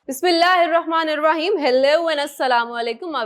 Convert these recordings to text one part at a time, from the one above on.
Bismillahirrahmanirrahim. Hello and assalamu alaikum. A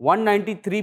193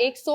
100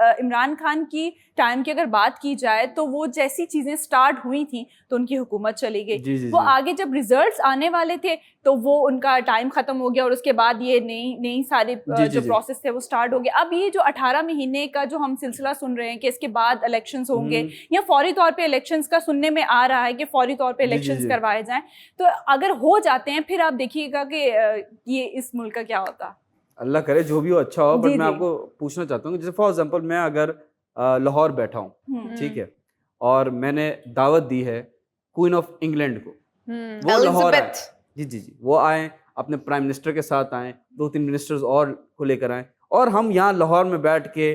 Imran Khan کی time کی اگر بات کی جائے تو وہ جیسی چیزیں سٹارٹ ہوئی تھیں تو ان کی حکومت چلی گئی. وہ آگے جب ریزلٹس آنے والے تھے تو وہ ان کا ٹائم ختم ہو گیا اور اس کے بعد یہ نئی سارے جو پروسیس تھے وہ سٹارٹ ہو گیا. اب یہ جو 18 مہینے کا جو ہم سلسلہ سن رہے ہیں کہ اس کے بعد الیکشنز ہوں گے یا فوری طور پہ الیکشنز کا سننے میں آ رہا ہے کہ فوری طور پہ الیکشنز کروائے جائیں, تو اگر ہو جاتے ہیں پھر آپ دیکھیے گا کہ یہ اس ملک کا کیا ہوتا. اللہ کرے جو بھی ہو اچھا ہو. بٹ میں آپ کو پوچھنا چاہتا ہوں کہ جیسے فار ایگزامپل میں اگر لاہور بیٹھا ہوں, ٹھیک ہے, اور میں نے دعوت دی ہے کوئین آف انگلینڈ کو, وہ لاہور آئے, جی وہ آئیں اپنے پرائم منسٹر کے ساتھ آئیں, 2-3 منسٹرز اور کو لے کر آئیں, اور ہم یہاں لاہور میں بیٹھ کے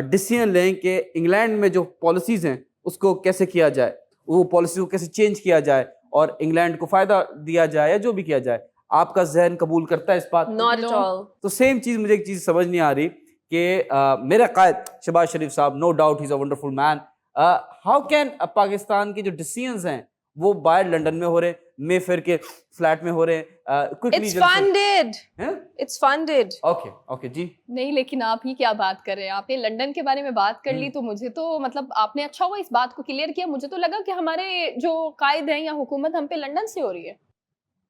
ڈیسیژن لیں کہ انگلینڈ میں جو پالیسیز ہیں اس کو کیسے کیا جائے, وہ پالیسی کو کیسے چینج کیا جائے اور انگلینڈ کو فائدہ دیا جائے یا جو بھی کیا جائے. آپ کا ذہن قبول کرتا ہے اس بات؟ Not at all. تو سیم چیز مجھے ایک چیز سمجھ نہیں آ رہی کہ میرا قائد شہباز شریف صاحب, no doubt he is a wonderful man, how can Pakistan کے جو ڈیسیژنز ہیں وہ باہر لنڈن میں ہو رہے ہیں, مے فیئر کے فلیٹ میں ہو رہے ہیں, It's funded. اوکے جی نہیں, لیکن آپ ہی کیا بات کر رہے ہیں, آپ نے لنڈن کے بارے میں بات کر لی تو مجھے تو مطلب آپ نے اچھا ہوا اس بات کو کلیئر کیا. مجھے تو لگا کہ ہمارے جو قائد ہیں یا حکومت ہم پہ لنڈن سے ہو رہی ہے.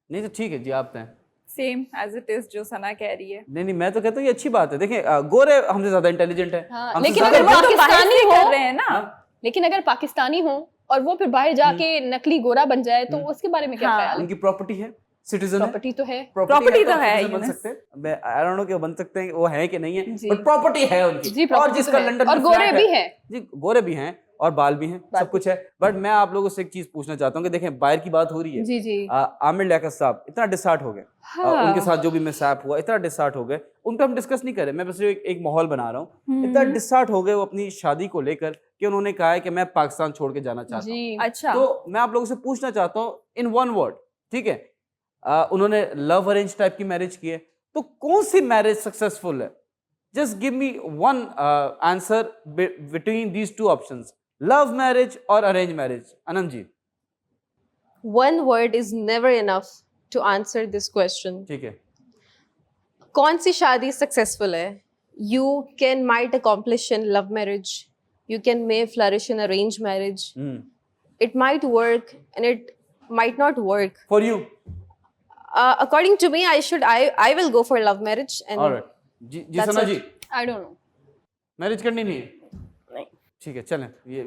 نہیں تو ٹھیک ہے جی, آپ ہیں سیم ایز اٹ از جو ثنا کہہ رہی ہے. نہیں میں تو کہتا ہوں یہ اچھی بات ہے. دیکھیں گورے ہم سے زیادہ انٹیلیجنٹ ہیں, لیکن اگر پاکستانی کر رہے ہیں نا, لیکن اگر پاکستانی ہوں اور وہ پھر باہر جا کے نقلی گورا بن جائے تو اس کے بارے میں کیا خیال ہے؟ ان کی پراپرٹی ہے, سٹیزن پراپرٹی تو ہے, پراپرٹی تو ہے, بن سکتے ہیں. میں آئی ڈونٹ نو کہ بن سکتے ہیں, وہ ہے کہ نہیں ہے, جی بٹ پراپرٹی ہے ان کی, اور جس کا لنڈن اور گورے بھی ہیں, جی گورے بھی ہیں اور بال بھی ہیں, سب کچھ ہے. بٹ میں آپ لوگوں سے ایک چیز پوچھنا چاہتا ہوں کہ دیکھیں باہر کی بات ہو رہی ہے, جی عامر لیاقت صاحب اتنا ڈسارٹ ہو گئے, ان کے ساتھ جو بھی مسائب ہوا اتنا ڈسارٹ ہو گئے, ان پہ ہم ڈسکس نہیں کرے, میں بس ایک ماحول بنا رہا ہوں. اتنا ڈسارٹ ہو گئے وہ اپنی شادی کو لے کر کہ انہوں نے کہا ہے کہ میں پاکستان چھوڑ کے جانا چاہتا ہوں. اچھا, تو میں آپ لوگوں سے پوچھنا چاہتا ہوں ان ون ورڈ, ٹھیک ہے, انہوں نے لو ارینج ٹائپ کی میرج کی ہے, تو کون سی میرج سکسیسفل ہے؟ Just give me one answer between these two options, love marriage اور arrange marriage. Anam ji, One word is never enough to answer this question. ٹھیک ہے, کون سی شادی سکسیسفل ہے؟ You might accomplish in love marriage. You may flourish in arranged marriage. It might work and it might not work. for you? According to me, I will go for love marriage. And all right. جی سنا جی, I don't know. Marriage کرنی نہیں ہے؟ نہیں. ٹھیک ہے, چلیں یہ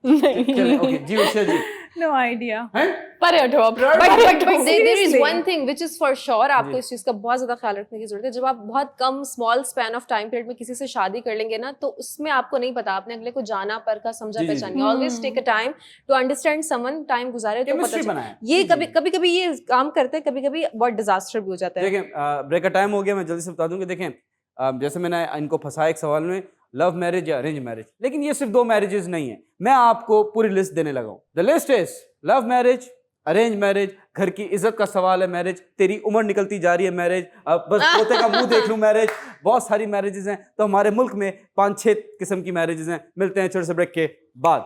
چلیں, اوکے جی عشا جی, no idea. پرے ہٹو اب. But there is one thing which is for sure, آپ کو اس چیز کا بہت زیادہ خیال رکھنے کی ضرورت ہے. جب آپ بہت کم small span of time period میں کسی سے شادی کر لیں گے نا, تو اس میں آپ کو نہیں پتا, آپ نے اگلے کو جانا پرکھا سمجھا پہچانا. Always take a time to understand someone, time گزارے تو پتہ چلے. یہ کبھی یہ کام کرتے ہیں, کبھی بہت ڈیزاسٹر بھی ہو جاتا ہے. دیکھیں بریک کا ٹائم ہو گیا, میں جلدی سے بتا دوں کہ دیکھیں جیسے میں نے ان کو پھنسایا ایک سوال میں, لو میرج یا ارینج میرج, لیکن یہ صرف 2 میرجز نہیں ہیں, میں آپ کو پوری لسٹ دینے لگا ہوں. The list is love marriage, arrange marriage, گھر کی عزت کا سوال ہے میرج, تیری عمر نکلتی جا رہی ہے میرج, بس پوتے کا منہ دیکھ لوں میرج, بہت ساری میرجز ہیں. تو ہمارے ملک میں 5-6 قسم کی میرجز ہیں. ملتے ہیں چھوٹے سے بریک کے بعد.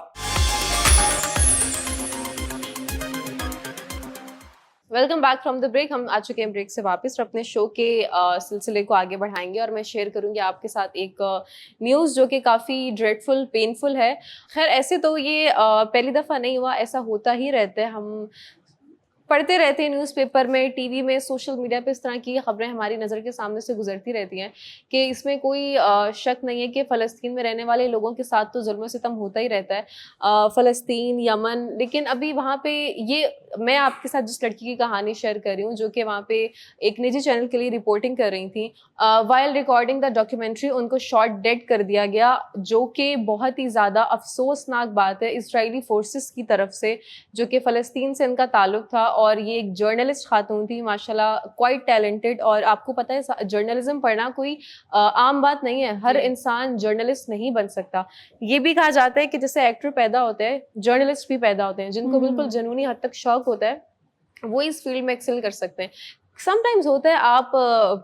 Welcome back from the break. ہم آ چکے ہیں بریک سے واپس, اور اپنے شو کے سلسلے کو آگے بڑھائیں گے, اور میں شیئر کروں گی آپ کے ساتھ ایک نیوز جو کہ کافی ڈریڈفل, پینفل ہے. خیر ایسے تو یہ پہلی دفعہ نہیں ہوا, ایسا ہوتا ہی رہتا ہے. ہم پڑھتے رہتے ہیں نیوز پیپر میں, ٹی وی میں, سوشل میڈیا پہ اس طرح کی خبریں ہماری نظر کے سامنے سے گزرتی رہتی ہیں کہ اس میں کوئی شک نہیں ہے کہ فلسطین میں رہنے والے لوگوں کے ساتھ تو ظلم و ستم ہوتا ہی رہتا ہے, فلسطین, یمن. لیکن ابھی وہاں پہ یہ میں آپ کے ساتھ جس لڑکی کی کہانی شیئر کر رہی ہوں, جو کہ وہاں پہ ایک نجی چینل کے لیے رپورٹنگ کر رہی تھیں, وائل ریکارڈنگ دا ڈاکیومنٹری ان کو شارٹ ڈیڈ کر دیا گیا, جو کہ بہت ہی زیادہ افسوسناک بات ہے اسرائیلی فورسز کی طرف سے, جو کہ فلسطین سے ان کا تعلق تھا. اور یہ ایک جرنلسٹ خاتون تھی, ماشاءاللہ کوائٹ ٹیلنٹڈ. اور آپ کو پتہ ہے جرنلزم پڑھنا کوئی عام بات نہیں ہے, ہر انسان جرنلسٹ نہیں بن سکتا. یہ بھی کہا جاتا ہے کہ جیسے ایکٹر پیدا ہوتے ہیں, جرنلسٹ بھی پیدا ہوتے ہیں, جن کو بالکل جنونی حد تک شوق ہوتا ہے, وہ اس فیلڈ میں ایکسل کر سکتے ہیں. سم ٹائمز ہوتا ہے آپ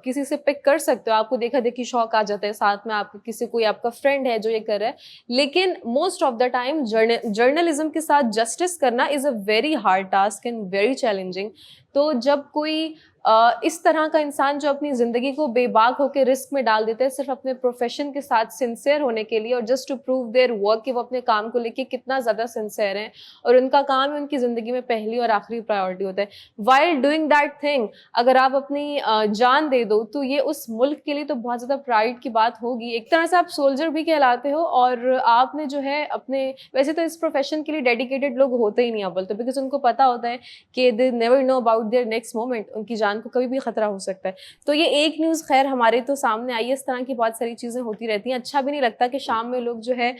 کسی سے پک کر سکتے ہو, آپ کو دیکھا دیکھی شوق آ جاتا ہے, ساتھ میں آپ کسی کوئی آپ کا فرینڈ ہے جو یہ کر رہا ہے, لیکن most of the time journalism کے ساتھ جسٹس کرنا is a very hard task and very challenging. تو جب کوئی اس طرح کا انسان جو اپنی زندگی کو بے باک ہو کے رسک میں ڈال دیتے ہیں صرف اپنے پروفیشن کے ساتھ سنسیئر ہونے کے لیے اور just to prove their work کہ وہ اپنے کام کو لے کے کتنا زیادہ سنسیئر ہیں اور ان کا کام ان کی زندگی میں پہلی اور آخری پرائیورٹی ہوتا ہے. وائل ڈوئنگ دیٹ تھنگ اگر آپ اپنی جان دے دو تو یہ اس ملک کے لیے تو بہت زیادہ پرائڈ کی بات ہوگی. ایک طرح سے آپ سولجر بھی کہلاتے ہو اور آپ نے جو ہے اپنے ویسے تو اس پروفیشن کے لیے ڈیڈیکیٹڈ لوگ ہوتے ہی نہیں اول تو بیکاز ان کو پتا ہوتا ہے کہ they never know about their next moment, ان کی جان کو کبھی بھی خطرہ ہو سکتا ہے. تو یہ ایک نیوز خیر ہمارے تو سامنے آئی ہے, اس طرح کی بہت ساری چیزیں ہوتی رہتی ہیں. اچھا بھی نہیں لگتا کہ شام میں لوگ جو ہے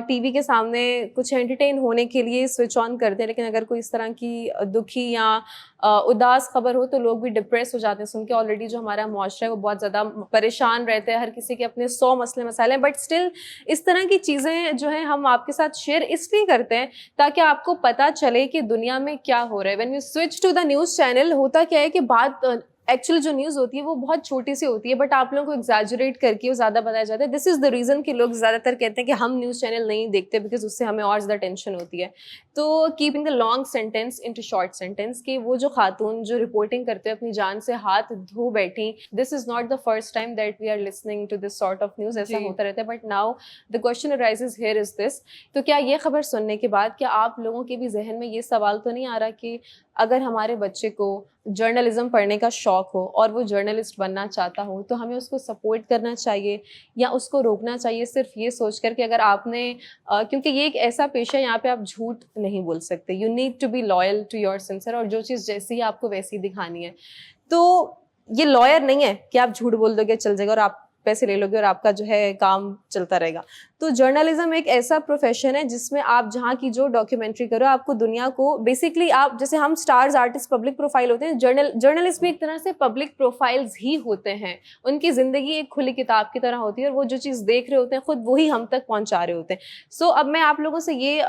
ٹی وی کے سامنے کچھ انٹرٹین ہونے کے لیے سوئچ آن کرتے ہیں, لیکن اگر کوئی اس طرح کی دکھی یا اداس خبر ہو تو لوگ بھی ڈپریس ہو جاتے ہیں سن کے. آلریڈی جو ہمارا معاشرہ ہے وہ بہت زیادہ پریشان رہتے ہیں, ہر کسی کے اپنے 100 مسئلے مسائل ہیں, بٹ اسٹل اس طرح کی چیزیں جو ہیں ہم آپ کے ساتھ شیئر اس لیے کرتے ہیں تاکہ آپ کو پتہ چلے کہ دنیا میں کیا ہو رہا ہے. When you switch to the news channel ہوتا کیا ہے کہ بات ایکچولی جو نیوز ہوتی ہے وہ بہت چھوٹی سی ہوتی ہے بٹ آپ لوگوں کو ایگزیجریٹ کر کے وہ زیادہ بتایا جاتا ہے. دس از دا ریزن کہ لوگ زیادہ تر کہتے ہیں کہ ہم نیوز چینل نہیں دیکھتے بیکاز اس سے ہمیں اور زیادہ ٹینشن ہوتی ہے. تو keeping the long sentence into short sentence کہ وہ جو خاتون جو رپورٹنگ کرتے ہیں اپنی جان سے ہاتھ دھو بیٹھی, this is not the first time that we are listening to this sort of news. ایسا ہوتا رہتا ہے but now the question arises here is this. تو کیا یہ خبر سننے کے بعد کیا آپ لوگوں کے بھی ذہن میں یہ سوال تو نہیں آ رہا کہ اگر ہمارے بچے کو جرنلزم پڑھنے کا شوق ہو اور وہ جرنلسٹ بننا چاہتا ہو تو ہمیں اس کو سپورٹ کرنا چاہیے یا اس کو روکنا چاہیے صرف یہ سوچ کر کہ اگر آپ نے کیونکہ یہ ایک ایسا پیشہ ہے یہاں پہ آپ جھوٹ نہیں بول سکتے, you need to be loyal to your censor, اور جو چیز جیسی ہے آپ کو ویسی دکھانی ہے. تو یہ لائر نہیں ہے کہ آپ جھوٹ بول دو گے چل جائے گا اور آپ پیسے لے لو گے اور آپ کا جو ہے کام چلتا رہے گا. تو جرنلزم ایک ایسا پروفیشن ہے جس میں آپ جہاں کی جو ڈاکیومنٹری کرو آپ کو دنیا کو بیسکلی آپ جیسے ہم اسٹارز آرٹسٹ پبلک پروفائل ہوتے ہیں, جرنلسٹ بھی ایک طرح سے پبلک پروفائلز ہی ہوتے ہیں. ان کی زندگی ایک کھلی کتاب کی طرح ہوتی ہے اور وہ جو چیز دیکھ رہے ہوتے ہیں خود وہی ہم تک پہنچا رہے ہوتے ہیں. سو اب میں آپ لوگوں سے یہ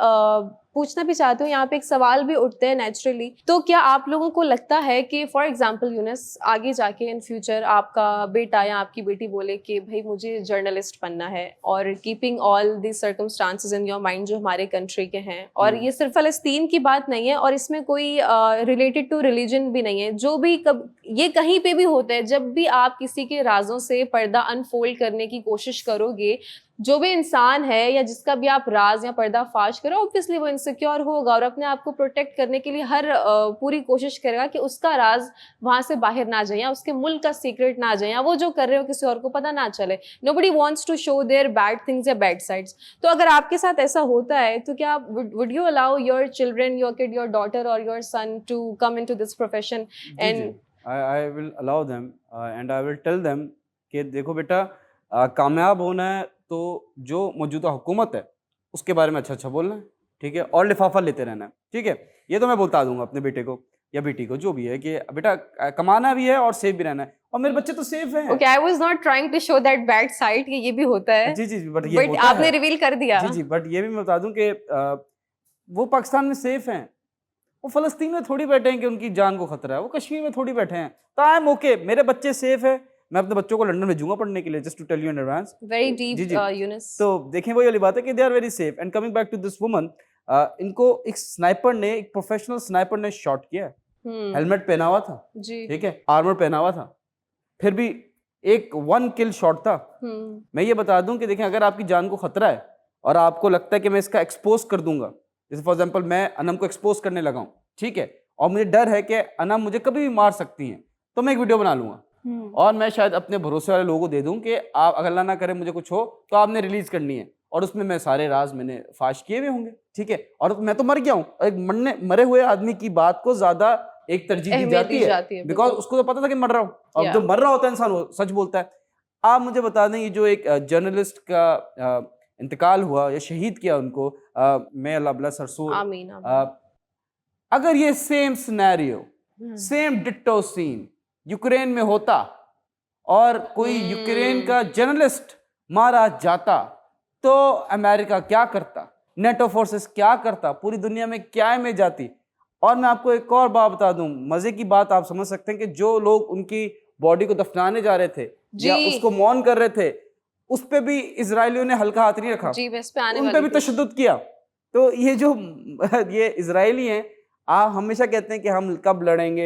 پوچھنا بھی چاہتی ہوں, یہاں پہ ایک سوال بھی اٹھتے ہیں نیچرلی, تو کیا آپ لوگوں کو لگتا ہے کہ فار ایگزامپل یونس آگے جا کے ان فیوچر آپ کا بیٹا یا آپ کی بیٹی بولے کہ بھائی مجھے جرنلسٹ بننا ہے اور keeping all the circumstances in your mind جو ہمارے کنٹری کے ہیں, اور یہ صرف فلسطین کی بات نہیں ہے اور اس میں کوئی ریلیٹڈ ٹو ریلیجن بھی نہیں ہے, جو بھی یہ کہیں پہ بھی ہوتا ہے, جب بھی آپ کسی کے رازوں سے پردہ انفولڈ کرنے کی کوشش کرو گے, جو بھی انسان ہے یا جس کا بھی آپ راز یا پردہ فاش کرو اوبویسلی وہ انسیکیور ہوگا اور اپنے آپ کو پروٹیکٹ کرنے کے لیے ہر پوری کوشش کرے گا کہ اس کا راز وہاں سے باہر نہ جائے یا اس کے ملک کا سیکرٹ نہ جائے یا وہ جو کر رہے ہو کسی اور کو پتہ نہ چلے. Nobody wants to show their bad things یا بیڈ سائڈس. تو اگر آپ کے ساتھ ایسا ہوتا ہے تو کیا would you allow your children, your kid, your daughter اور your son to come into this profession? And I will allow them and I will tell them کہ دیکھو بیٹا کامیاب ہونا ہے تو جو موجودہ حکومت ہے اس کے بارے میں اچھا بولنا ہے, ٹھیک ہے, اور لفافہ لیتے رہنا ہے, ٹھیک ہے. یہ تو میں بولتا دوں گا اپنے بیٹے کو یا بیٹی کو جو بھی ہے کہ بیٹا کمانا بھی ہے اور سیف بھی رہنا ہے, اور میرے بچے تو سیف ہیں. Okay, I was not trying to show that bad side کہ یہ بھی ہوتا ہے. جی جی بٹ یہ آپ نے ریویل کر دیا. جی بٹ یہ بھی میں بتا دوں کہ وہ پاکستان میں سیف ہیں, وہ فلسطین میں تھوڑی بیٹھے ہیں کہ ان کی جان کو خطرہ ہے, وہ کشمیر میں تھوڑی بیٹھے ہیں. تاہم اوکے میرے بچے سیف ہیں, میں اپنے بچوں کو لنڈن بھیجوں گا پڑھنے کے لیے, just to tell you in advance. Very deep Younis. تو دیکھیں وہی والی بات ہے کہ they are very safe. And coming back to this woman, ان کو ایک سنائپر نے, ایک پروفیشنل سنائپر نے شاٹ کیا, ہیلمٹ پہنا ہوا تھا, ٹھیک ہے, آرمر پہنا ہوا تھا, پھر بھی ایک 1 kill شاٹ تھا. میں یہ بتا دوں کہ دیکھیں اگر آپ کی جان کو خطرہ ہے اور آپ کو لگتا ہے کہ میں اس کا ایکسپوز کر دوں گا, جیسے فار ایگزامپل میں انم کو ایکسپوز کرنے لگا ہوں, ٹھیک ہے, اور مجھے ڈر ہے کہ انم مجھے کبھی بھی مار سکتی ہیں, تو میں ایک ویڈیو بنا لوں گا اور میں شاید اپنے بھروسے والے لوگوں کو دے دوں کہ آپ اگر اللہ نہ کرے مجھے کچھ ہو تو آپ نے ریلیز کرنی ہے, اور اس میں سارے راز میں نے فاش کیے ہوئے ہوں گے, ٹھیک ہے, اور میں تو مر گیا ہوں. ایک مرے ہوئے آدمی کی بات کو زیادہ ایک ترجیح دی جاتی ہے بیکاز اس کو تو پتا تھا کہ مر رہا ہوں, اور جو مر رہا ہوتا ہے انسان وہ سچ بولتا ہے. آپ مجھے بتا دیں یہ جو ایک جرنلسٹ کا انتقال ہوا یا شہید کیا ان کو, میں اللہ بلیس ہر سول, اگر یہ سیم سینیریو سیم ڈٹو سین یوکرین میں ہوتا اور کوئی یوکرین کا جرنلسٹ مارا جاتا تو امریکہ کیا کرتا, نیٹو فورسز کیا کرتا, پوری دنیا میں کیا امیج جاتی. اور میں آپ کو ایک اور بات بتا دوں, مزے کی بات آپ سمجھ سکتے ہیں کہ جو لوگ ان کی باڈی کو دفنانے جا رہے تھے یا اس کو مون کر رہے تھے, اس پہ بھی اسرائیلیوں نے ہلکا ہاتھ نہیں رکھا, ان پہ بھی تشدد کیا. تو یہ جو یہ اسرائیلی ہیں, آپ ہمیشہ کہتے ہیں کہ ہم کب لڑیں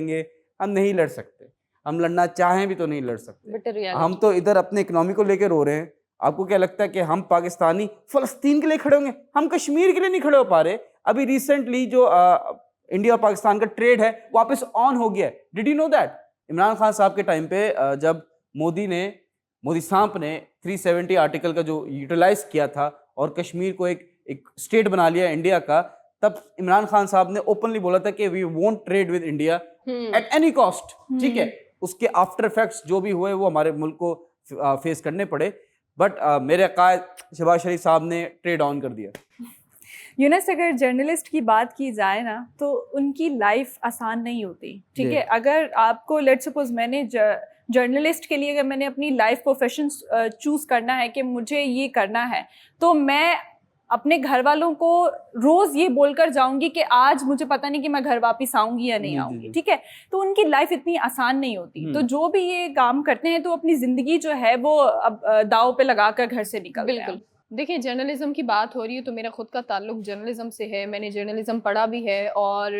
گے, ہم نہیں لڑ سکتے, ہم لڑنا چاہیں بھی تو نہیں لڑ سکتے. Bitter reality. ہم تو ادھر اپنے اکنامی کو لے کے رو رہے ہیں, آپ کو کیا لگتا ہے کہ ہم پاکستانی فلسطین کے لیے کھڑے ہوں گے؟ ہم کشمیر کے لیے نہیں کھڑے ہو پا رہے. ابھی ریسنٹلی جو انڈیا اور پاکستان کا ٹریڈ ہے واپس آن ہو گیا ہے. Did you know that? Imran Khan صاحب کے ٹائم پہ جب مودی صاحب نے 370 آرٹیکل کا جو یوٹیلائز کیا تھا اور کشمیر کو ایک اسٹیٹ بنا لیا انڈیا کا, تب عمران خان صاحب نے اوپنلی بولا تھا کہ we won't trade with India at any cost. ٹھیک ہے, اس کے آفٹر افیکٹس جو بھی ہوئے وہ ہمارے ملک کو فیس کرنے پڑے, بٹ میرے قائد شہباز شریف صاحب نے ٹریڈ آن کر دیا. یونس, اگر جرنلسٹ کی بات کی جائے نا تو ان کی لائف آسان نہیں ہوتی. ٹھیک ہے, اگر آپ کو لیٹ سپوز میں نے جرنلسٹ کے لیے اگر میں نے اپنی لائف پروفیشن چوز کرنا ہے کہ مجھے یہ کرنا ہے, تو میں اپنے گھر والوں کو روز یہ بول کر جاؤں گی کہ آج مجھے پتہ نہیں کہ میں گھر واپس آؤں گی یا نہیں آؤں گی. ٹھیک ہے, تو ان کی لائف اتنی آسان نہیں ہوتی. تو جو بھی یہ کام کرتے ہیں تو اپنی زندگی جو ہے وہ اب داؤ پہ لگا کر گھر سے نکلتے ہیں. بالکل. دیکھیے, جرنلزم کی بات ہو رہی ہے تو میرا خود کا تعلق جرنلزم سے ہے. میں نے جرنلزم پڑھا بھی ہے اور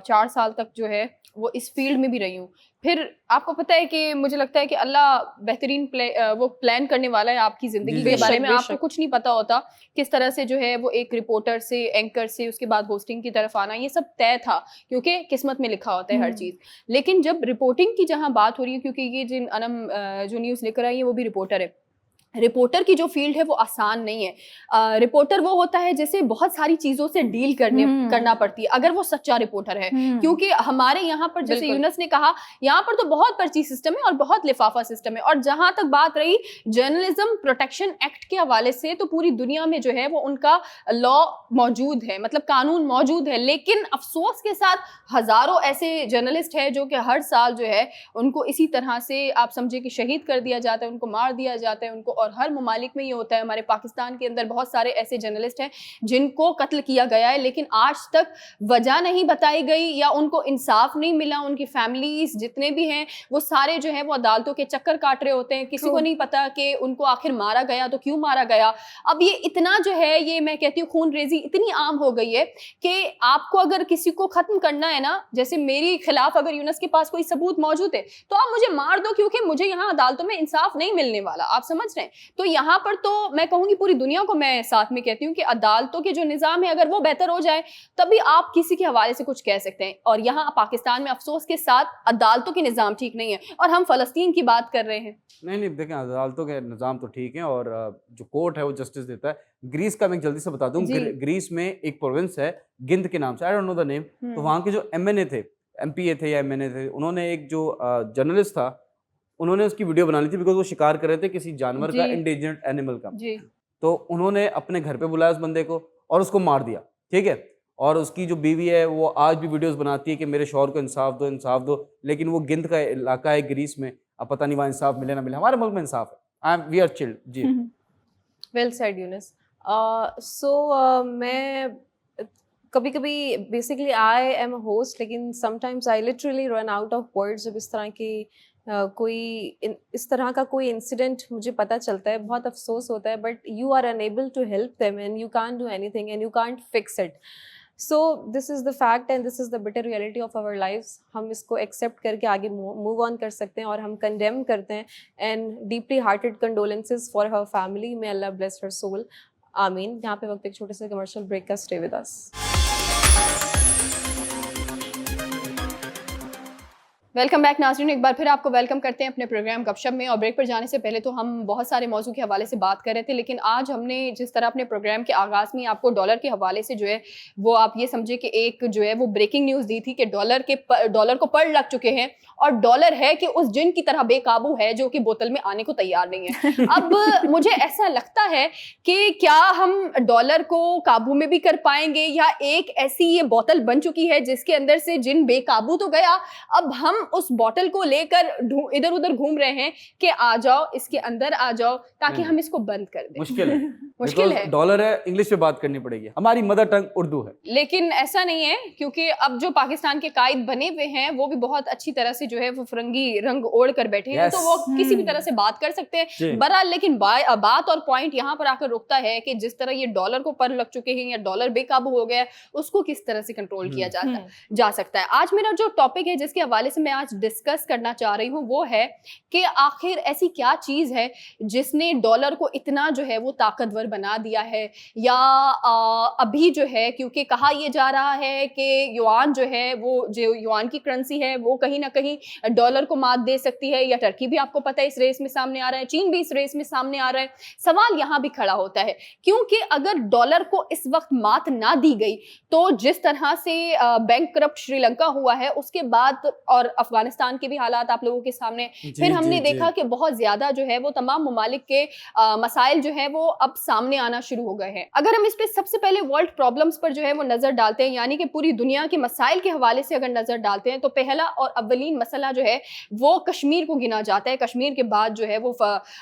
4 سال تک جو ہے وہ اس فیلڈ میں بھی رہی ہوں. پھر آپ کو پتہ ہے کہ مجھے لگتا ہے کہ اللہ بہترین وہ پلان کرنے والا ہے آپ کی زندگی کے بارے میں. آپ کو کچھ نہیں پتا ہوتا کس طرح سے جو ہے وہ ایک رپورٹر سے, اینکر سے, اس کے بعد ہوسٹنگ کی طرف آنا, یہ سب طے تھا کیونکہ قسمت میں لکھا ہوتا ہے ہر چیز. لیکن جب رپورٹنگ کی جہاں بات ہو رہی ہے, کیونکہ یہ جن انم جو نیوز لے کر آئی ہے وہ بھی رپورٹر ہے, رپورٹر کی جو فیلڈ ہے وہ آسان نہیں ہے. رپورٹر وہ ہوتا ہے جیسے بہت ساری چیزوں سے ڈیل کرنا پڑتی ہے اگر وہ سچا رپورٹر ہے. کیونکہ ہمارے یہاں پر جیسے یونس نے کہا, یہاں پر تو بہت پرچی سسٹم ہے اور بہت لفافہ سسٹم ہے. اور جہاں تک بات رہی جرنلزم پروٹیکشن ایکٹ کے حوالے سے, تو پوری دنیا میں جو ہے وہ ان کا لا موجود ہے, مطلب قانون موجود ہے. لیکن افسوس کے ساتھ ہزاروں ایسے جرنلسٹ ہیں جو کہ ہر سال جو ہے ان کو اسی طرح سے آپ سمجھے کہ شہید کر دیا جاتا ہے, ان کو مار دیا جاتا ہے ان کو. اور ہر ممالک میں یہ ہوتا ہے. ہمارے پاکستان کے اندر بہت سارے ایسے جرنلسٹ ہیں جن کو قتل کیا گیا ہے, لیکن آج تک وجہ نہیں بتائی گئی یا ان کو انصاف نہیں ملا. ان کی فیملیز جتنے بھی ہیں وہ سارے جو ہیں وہ عدالتوں کے چکر کاٹ رہے ہوتے ہیں. کسی کو نہیں پتا کہ ان کو آخر مارا گیا تو کیوں مارا گیا. اب یہ اتنا جو ہے, یہ میں کہتی ہوں خون ریزی اتنی عام ہو گئی ہے کہ آپ کو اگر کسی کو ختم کرنا ہے نا, جیسے میری خلاف اگر یونس کے پاس کوئی ثبوت موجود ہے تو آپ مجھے مار دو, کیونکہ مجھے یہاں عدالتوں میں انصاف نہیں ملنے والا. آپ سمجھ رہے ہیں؟ تو یہاں پر تو میں کہوں گی پوری دنیا کو میں ساتھ میں کہتی ہوں کہ عدالتوں کے جو نظام ہے اگر وہ بہتر ہو جائے تبھی آپ کسی کے حوالے سے کچھ کہہ سکتے ہیں. اور یہاں پاکستان میں افسوس کے ساتھ عدالتوں کے نظام ٹھیک نہیں ہے, اور ہم فلسطین کی بات کر رہے ہیں. نہیں دیکھیں, عدالتوں کے نظام تو ٹھیک ہیں اور جو کورٹ ہے وہ جسٹس دیتا ہے. گریس کا میں ایک جلدی سے بتا دوں, گریس میں ایک پروونس ہے گند کے نام سے, آئی ڈونٹ نو دا نیم. تو وہاں کے جو ایم پی اے تھے یا ایم این اے تھے, انہوں نے ایک جو جرنلسٹ تھا انہوں نے اس کی ویڈیو بنا لی تھی بیکاز وہ شکار کر رہے تھے کسی جانور کا, انڈیجنٹ اینیمل کا. تو انہوں نے اپنے گھر پہ بلایا اس بندے کو اور اس کو مار دیا. ٹھیک ہے, اور اس کی جو بیوی ہے وہ آج بھی ویڈیوز بناتی ہے کہ میرے شوہر کو انصاف دو. لیکن وہ گند کا علاقہ ہے گریس میں, اب پتہ نہیں وہاں انصاف ملے نہ ملے. ہمارے ملک میں انصاف ہے, وی آر چلڈ. جی ویل سیڈ یونس. سو میں کبھی کبھی basically I am a host, لیکن sometimes I literally run out of words جب اس طرح کی اس طرح کا کوئی انسیڈنٹ مجھے پتہ چلتا ہے. بہت افسوس ہوتا ہے, but you are unable to help them and you can't do anything and you can't fix it. So this is the fact and this is the bitter reality of our lives. ہم اس کو accept کر کے آگے move on کر سکتے ہیں, اور ہم کنڈیم کرتے ہیں. And deeply hearted condolences for her family, may Allah bless her soul, آمین. یہاں پہ وقت ایک چھوٹے سے کمرشل بریک کا, stay with us. Welcome back ناظرین, ایک بار پھر آپ کو ویلکم کرتے ہیں اپنے پروگرام گپ شپ میں. اور بریک پر جانے سے پہلے تو ہم بہت سارے موضوع کے حوالے سے بات کر رہے تھے, لیکن آج ہم نے جس طرح اپنے پروگرام کے آغاز میں آپ کو ڈالر کے حوالے سے جو ہے وہ آپ یہ سمجھے کہ ایک جو ہے وہ بریکنگ نیوز دی تھی کہ ڈالر کو پڑ لگ چکے ہیں, اور ڈالر ہے کہ اس جن کی طرح بے قابو ہے جو کہ بوتل میں آنے کو تیار نہیں ہے. اب مجھے ایسا لگتا ہے کہ کیا ہم ڈالر کو قابو میں بھی کر پائیں گے, یا ایک ایسی یہ بوتل بن چکی ہے جس کے اندر سے جن بے قابو تو گیا, اب ہم اس بوتل کو لے کر ادھر ادھر گھوم رہے ہیں کہ آ جاؤ اس کے اندر آ جاؤ تاکہ ہم اس کو بند کر دیں. مشکل ہے, ڈالر ہے, انگلش میں بات کرنی پڑے گی, ہماری مدر ٹنگ اردو ہے. لیکن ایسا نہیں ہے, کیونکہ اب جو پاکستان کے قائد بنے ہوئے ہیں وہ بھی بہت اچھی طرح سے جو ہے وہ فرنگی رنگ اوڑھ کر بیٹھے ہیں, تو وہ کسی بھی طرح سے بات کر سکتے ہیں. بہرحال لیکن بات اور پوائنٹ یہاں پر آ کر رکتا ہے کہ جس طرح یہ ڈالر کو پر لگ چکے ہیں یا ڈالر بے قابو ہو گیا ہے, اس کو کس طرح سے کنٹرول کیا جا سکتا ہے. آج میرا جو ٹاپک ہے جس کے حوالے سے میں آج ڈسکس کرنا چاہ رہی ہوں وہ ہے کہ آخر ایسی کیا چیز ہے جس نے ڈالر کو اتنا جو ہے وہ طاقتور بنا دیا ہے، یا ابھی جو ہے کیونکہ کہا یہ جا رہا ہے کہ یوان جو ہے وہ جو یوان کی کرنسی ہے وہ کہیں نہ کہیں ڈالر کو مات دے سکتی ہے، یا ٹرکی بھی آپ کو پتہ ہے اس ریس میں سامنے آ رہا ہے، چین بھی اس ریس میں سامنے آ رہا ہے. سوال یہاں بھی کھڑا ہوتا ہے کیونکہ اگر ڈالر کو اس وقت مات نہ دی گئی تو جس طرح سے بینک کرپٹ شری لنکا ہوا ہے اس کے بعد، اور افغانستان کے بھی حالات آپ لوگوں کے سامنے، پھر ہم نے دیکھا کہ بہت زیادہ جو ہے وہ تمام ممالک کے مسائل جو ہے وہ اب سامنے آنا شروع ہو گئے ہیں. اگر ہم اس پہ سب سے پہلے ورلڈ پرابلمز پر جو ہے وہ نظر ڈالتے ہیں، یعنی کہ پوری دنیا کے مسائل کے حوالے سے اگر نظر ڈالتے ہیں، تو پہلا اور اولین مسئلہ جو ہے وہ کشمیر کو گنا جاتا ہے. کشمیر کے بعد جو ہے وہ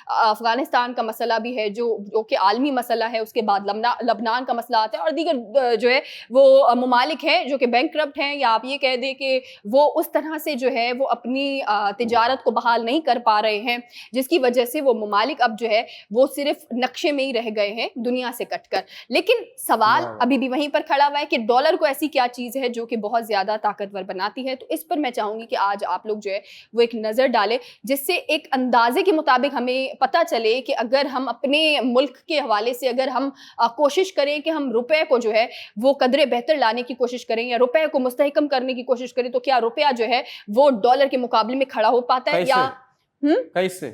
افغانستان کا مسئلہ بھی ہے جو کہ عالمی مسئلہ ہے، اس کے بعد لبنان کا مسئلہ آتا ہے، اور دیگر جو ہے وہ ممالک ہیں جو کہ بینک کرپٹ ہیں، یا آپ یہ کہہ دیں کہ وہ اس طرح سے جو ہے وہ اپنی تجارت کو بحال نہیں کر پا رہے ہیں، جس کی وجہ سے وہ ممالک اب جو ہے وہ صرف نقشے میں ہی رہ گئے ہیں دنیا سے کٹ کر. لیکن سوال ابھی بھی وہیں پر کھڑا ہوا ہے کہ ڈالر کو ایسی کیا چیز ہے جو کہ بہت زیادہ طاقتور بناتی ہے. تو اس پر میں چاہوں گی کہ آج آپ لوگ جو ہے وہ ایک نظر ڈالیں، جس سے ایک اندازے کے مطابق ہمیں پتہ چلے کہ اگر ہم اپنے ملک کے حوالے سے اگر ہم کوشش کریں کہ ہم روپے کو جو ہے وہ قدرے بہتر لانے کی کوشش کریں، یا روپے کو مستحکم کرنے کی کوشش کریں، تو کیا روپیہ جو ہے وہ ڈالر کے مقابلے میں کھڑا ہو پاتا ہے یا کیسے؟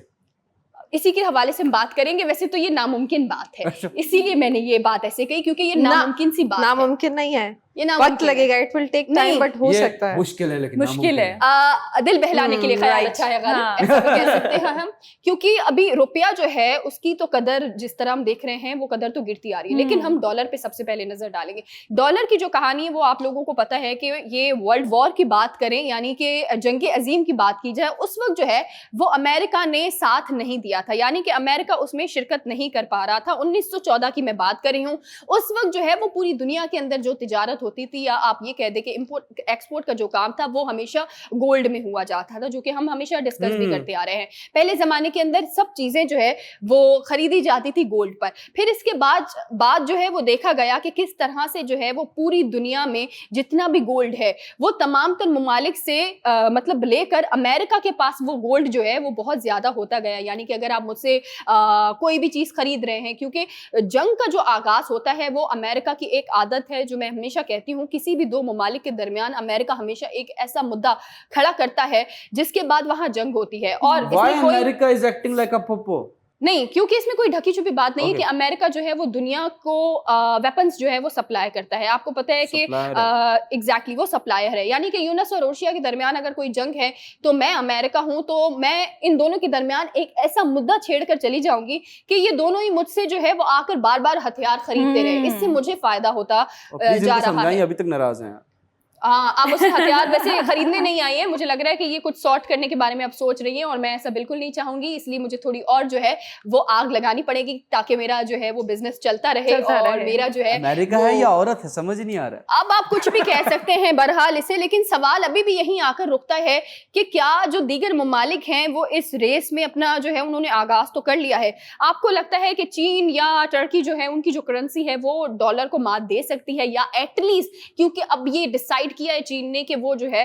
اسی کے حوالے سے ہم بات کریں گے. ویسے تو یہ ناممکن بات ہے، اسی لیے میں نے یہ بات ایسے کہی کیونکہ یہ ناممکن سی بات ہے. ناممکن نہیں ہے، یہ وقت لگے گا، it will take time, but ہو سکتا ہے. مشکل ہے، لیکن مشکل ہے. دل بہلانے کے لیے خیال اچھا ہے غالب، ایسا بھی کہہ سکتے ہیں ہم، کیونکہ ابھی روپیہ جو ہے اس کی تو قدر جس طرح ہم دیکھ رہے ہیں وہ قدر تو گرتی آ رہی ہے. لیکن ہم ڈالر پہ سب سے پہلے نظر ڈالیں گے. ڈالر کی جو کہانی ہے وہ آپ لوگوں کو پتہ ہے کہ یہ ورلڈ وار کی بات کریں، یعنی کہ جنگ عظیم کی بات کی جائے، اس وقت جو ہے وہ امریکہ نے ساتھ نہیں دیا تھا، یعنی کہ امریکہ اس میں شرکت نہیں کر پا رہا تھا. 1914 کی میں بات کر رہی ہوں. اس وقت جو ہے وہ پوری دنیا کے اندر جو تجارت ہوتی تھی، یا آپ یہ کہہ دیں کہ امپورٹ ایکسپورٹ کا جو کام تھا وہ ہمیشہ گولڈ میں ہوا جاتا تھا، جو کہ ہم ہمیشہ ڈسکس بھی کرتے آ رہے ہیں. پہلے زمانے کے اندر سب چیزیں جو ہے وہ خریدی جاتی تھی گولڈ پر. پھر اس کے بعد جو ہے وہ دیکھا گیا کہ کس طرح سے جو ہے وہ پوری دنیا میں جتنا بھی گولڈ ہے وہ تمام تر ممالک سے مطلب لے کر امریکہ کے پاس وہ گولڈ جو ہے وہ بہت زیادہ ہوتا گیا. یعنی کہ اگر آپ مجھ سے کوئی بھی چیز خرید رہے ہیں، کیونکہ جنگ کا جو آغاز ہوتا ہے وہ امریکہ کی ایک عادت ہے جو میں ہمیشہ کہتی ہوں، کسی بھی دو ممالک کے درمیان امریکہ ہمیشہ ایک ایسا مدعا کھڑا کرتا ہے جس کے بعد وہاں جنگ ہوتی ہے. اور Why America is acting like a popo? نہیں، کیونکہ اس میں کوئی ڈھکی چھپی بات نہیں ہے کہ امریکہ جو ہے وہ دنیا کو ویپنز جو ہے وہ سپلائی کرتا ہے. آپ کو پتہ ہے کہ ایگزیکٹلی وہ سپلائر ہے. یعنی کہ یونس اور روشیا کے درمیان اگر کوئی جنگ ہے تو میں امریکہ ہوں، تو میں ان دونوں کے درمیان ایک ایسا مدعا چھیڑ کر چلی جاؤں گی کہ یہ دونوں ہی مجھ سے جو ہے وہ آ کر بار بار ہتھیار خریدتے رہے، اس سے مجھے فائدہ ہوتا جا رہا ہے. ابھی تک ناراض ہیں. آپ اس ہتھیار ویسے خریدنے نہیں آئی ہیں، مجھے لگ رہا ہے کہ یہ کچھ سارٹ کرنے کے بارے میں آپ سوچ رہی ہیں، اور میں ایسا بالکل نہیں چاہوں گی. اس لیے مجھے تھوڑی اور جو ہے وہ آگ لگانی پڑے گی تاکہ میرا جو ہے وہ بزنس چلتا رہے. اور میرا جو ہے امریکہ ہے یا عورت ہے سمجھ نہیں آ رہا. اب آپ کچھ بھی کہہ سکتے ہیں بہرحال اسے، لیکن سوال ابھی بھی یہیں آ کر رکتا ہے کہ کیا جو دیگر ممالک ہیں وہ اس ریس میں اپنا جو ہے انہوں نے آغاز تو کر لیا ہے. آپ کو لگتا ہے کہ چین یا ٹرکی جو ہے ان کی جو کرنسی ہے وہ ڈالر کو مات دے سکتی ہے، یا ایٹ لیسٹ کیونکہ اب یہ ڈیسائیڈ کیا ہے چین نے کہ وہ جو ہے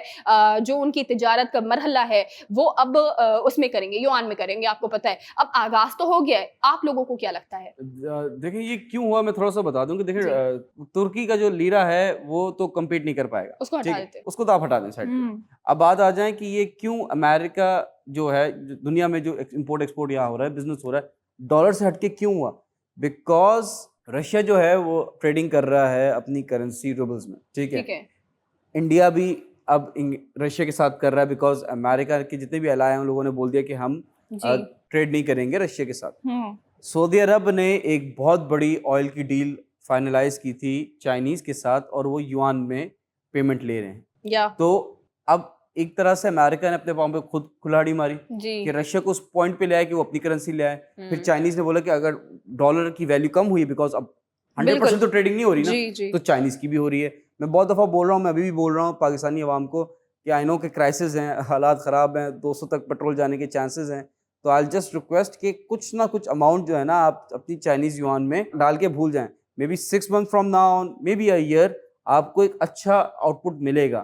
جو ان کی تجارت کا مرحلہ ہے وہ اب اس میں کریں گے، یوان میں کریں گے. آپ کو پتہ ہے اب آغاز تو ہو گیا ہے. آپ لوگوں کو کیا لگتا ہے؟ دیکھیں یہ کیوں ہوا، میں تھوڑا سا بتا دوں کہ دیکھیں ترکی کا جو لیرا ہے وہ تو کمپیٹ نہیں کر پائے گا، اس کو ہٹا دیتے، اس کو تو آپ ہٹا دیں سائڈ پہ. اب بات آ جائیں کہ یہ کیوں امریکہ جو ہے دنیا میں جو امپورٹ ایکسپورٹ یہاں ہو رہا ہے، بزنس ہو رہا ہے، ڈالر سے ہٹ کے کیوں ہوا؟ بیکاز رشیا جو ہے وہ ٹریڈنگ کر رہا ہے اپنی کرنسی روبلز میں. ٹھیک ہے، انڈیا بھی اب رشیا کے ساتھ کر رہا ہے، بیکاز امریکہ کے جتنے بھی الائے ہیں ان لوگوں نے بول دیا کہ ہم ٹریڈ نہیں کریں گے رشیا کے ساتھ. سعودی عرب نے ایک بہت بڑی آئل کی ڈیل فائنلائز کی تھی چائنیز کے ساتھ، اور وہ یوان میں پیمنٹ لے رہے ہیں. تو اب ایک طرح سے امریکہ نے اپنے پاؤں پہ خود کھلاڑی ماری کہ رشیا کو اس پوائنٹ پہ لے آئے کہ وہ اپنی کرنسی لے آئے. پھر چائنیز نے بولا کہ اگر ڈالر کی ویلیو کم ہوئی، بیکاز اب 100% تو ٹریڈنگ نہیں ہو رہی نا، تو چائنیز کی بھی ہو رہی ہے. میں بہت دفعہ بول رہا ہوں، میں ابھی بھی بول رہا ہوں پاکستانی عوام کو کہ آئی نو کہ کرائسس ہیں، حالات خراب ہیں، 200 تک پیٹرول جانے کے چانسز ہیں، تو آئی جسٹ ریکویسٹ کہ کچھ نہ کچھ اماؤنٹ جو ہے نا آپ اپنی چائنیز یوان میں ڈال کے بھول جائیں. Maybe 6 months from now, maybe a year, آپ کو ایک اچھا آؤٹ پٹ ملے گا.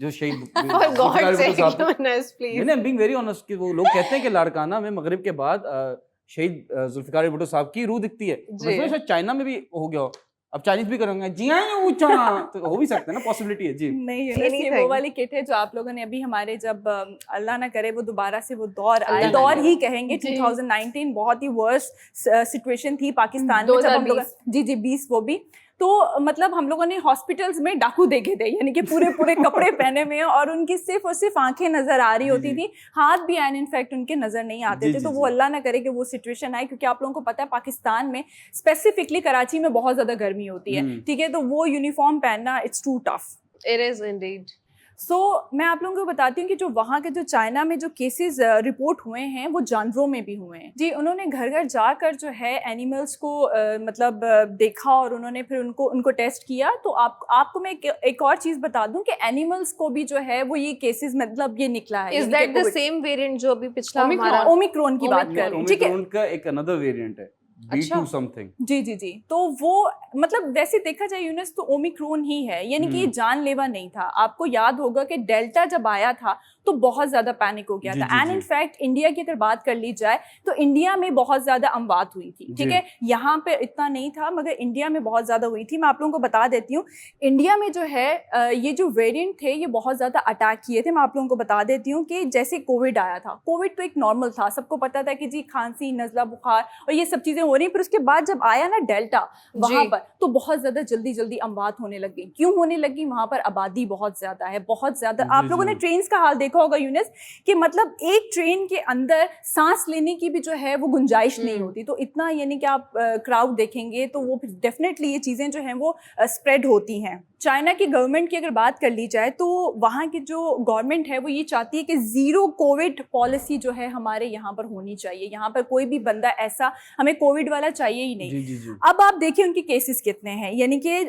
جو شہید For God's sake, honest, please. میں نے being very honest کہ وہ لوگ کہتے ہیں کہ لاڑکانہ میں مغرب کے بعد شہید ذوالفقار علی بھٹو صاحب کی روح دکھتی ہے. شاید چائنا میں بھی ہو گیا ہو. اب چائنیز بھی کریں گے جی ہاں اونچا تو ہو بھی سکتا ہے نا, پاسبلٹی ہے. جی نہیں, یہ وہ والی کٹ ہے جو آپ لوگوں نے ابھی ہمارے جب اللہ نہ کرے وہ دوبارہ سے وہ دور آئے, دور ہی کہیں گے 2019 بہت ہی ورسٹ سچویشن تھی پاکستان میں جب ہم لوگ جی 20 وہ بھی تو مطلب ہم لوگوں نے ہاسپٹلس میں ڈاکو دیکھے تھے, یعنی کہ پورے کپڑے پہنے ہوئے اور ان کی صرف اور صرف آنکھیں نظر آ رہی ہوتی تھی, ہاتھ بھی اینڈ انفیکٹ ان کے نظر نہیں آتے تھے. تو وہ اللہ نہ کرے کہ وہ سچویشن آئے, کیونکہ آپ لوگوں کو پتا ہے پاکستان میں اسپیسیفکلی کراچی میں بہت زیادہ گرمی ہوتی ہے, ٹھیک ہے, تو وہ یونیفارم پہننا it's too tough. It is indeed. So میں آپ لوگوں کو بتاتی ہوں کہ جو وہاں کے جو چائنا میں جو کیسز رپورٹ ہوئے ہیں وہ جانوروں میں بھی ہوئے ہیں. جی انہوں نے گھر گھر جا کر جو ہے اینیملس کو مطلب دیکھا اور انہوں نے پھر ان کو ٹیسٹ کیا. تو آپ کو میں ایک اور چیز بتا دوں کہ اینیملس کو بھی جو ہے وہ یہ کیسز مطلب یہ نکلا ہے. Is that the same variant جو ابھی پچھلا ہمارا اومیکرون کی بات کر رہے ہیں, ٹھیک ہے, اومیکرون کا ایک another variant ہے B2 something. جی تو وہ مطلب ویسے دیکھا جائے یونس تو اومیکرون ہی ہے, یعنی کہ یہ جان لیوا نہیں تھا. آپ کو یاد ہوگا کہ ڈیلٹا جب آیا تھا تو بہت زیادہ پینک ہو گیا تھا. اینڈ ان فیکٹ انڈیا کی اگر بات کر لی جائے تو انڈیا میں بہت زیادہ اموات ہوئی تھی, ٹھیک ہے, یہاں پہ اتنا نہیں تھا مگر انڈیا میں بہت زیادہ ہوئی تھی. میں آپ لوگوں کو بتا دیتی ہوں انڈیا میں جو ہے یہ جو ویریئنٹ تھے یہ بہت زیادہ اٹیک کیے تھے. میں آپ لوگوں کو بتا دیتی ہوں کہ جیسے کووڈ آیا تھا, کووڈ تو ایک نارمل تھا, سب کو پتا تھا کہ جی کھانسی نزلہ بخار اور یہ سب چیزیں ہو رہی, پھر اس کے بعد جب آیا نا ڈیلٹا وہاں پر تو بہت زیادہ جلدی اموات ہونے لگ گئی. کیوں ہونے لگی؟ وہاں پر آبادی بہت زیادہ ہے, بہت زیادہ. آپ لوگوں نے ٹرینس کا حال دیکھا ہوگا یونس کہ مطلب ایک ٹرین کے اندر سانس لینے کی بھی جو ہے وہ گنجائش نہیں ہوتی. تو اتنا یعنی کہ آپ کراؤڈ دیکھیں گے تو وہ ڈیفینیٹلی یہ چیزیں جو ہیں وہ اسپریڈ ہوتی ہیں. چائنا کی گورنمنٹ کی اگر بات کر لی جائے تو وہاں کی جو گورنمنٹ ہے وہ یہ چاہتی ہے کہ زیرو کووڈ پالیسی جو ہے ہمارے یہاں پر ہونی چاہیے. یہاں پر کوئی بھی بندہ ایسا ہمیں کووڈ والا چاہیے ہی نہیں. اب آپ دیکھیں ان کے کیسز کتنے ہیں, یعنی کہ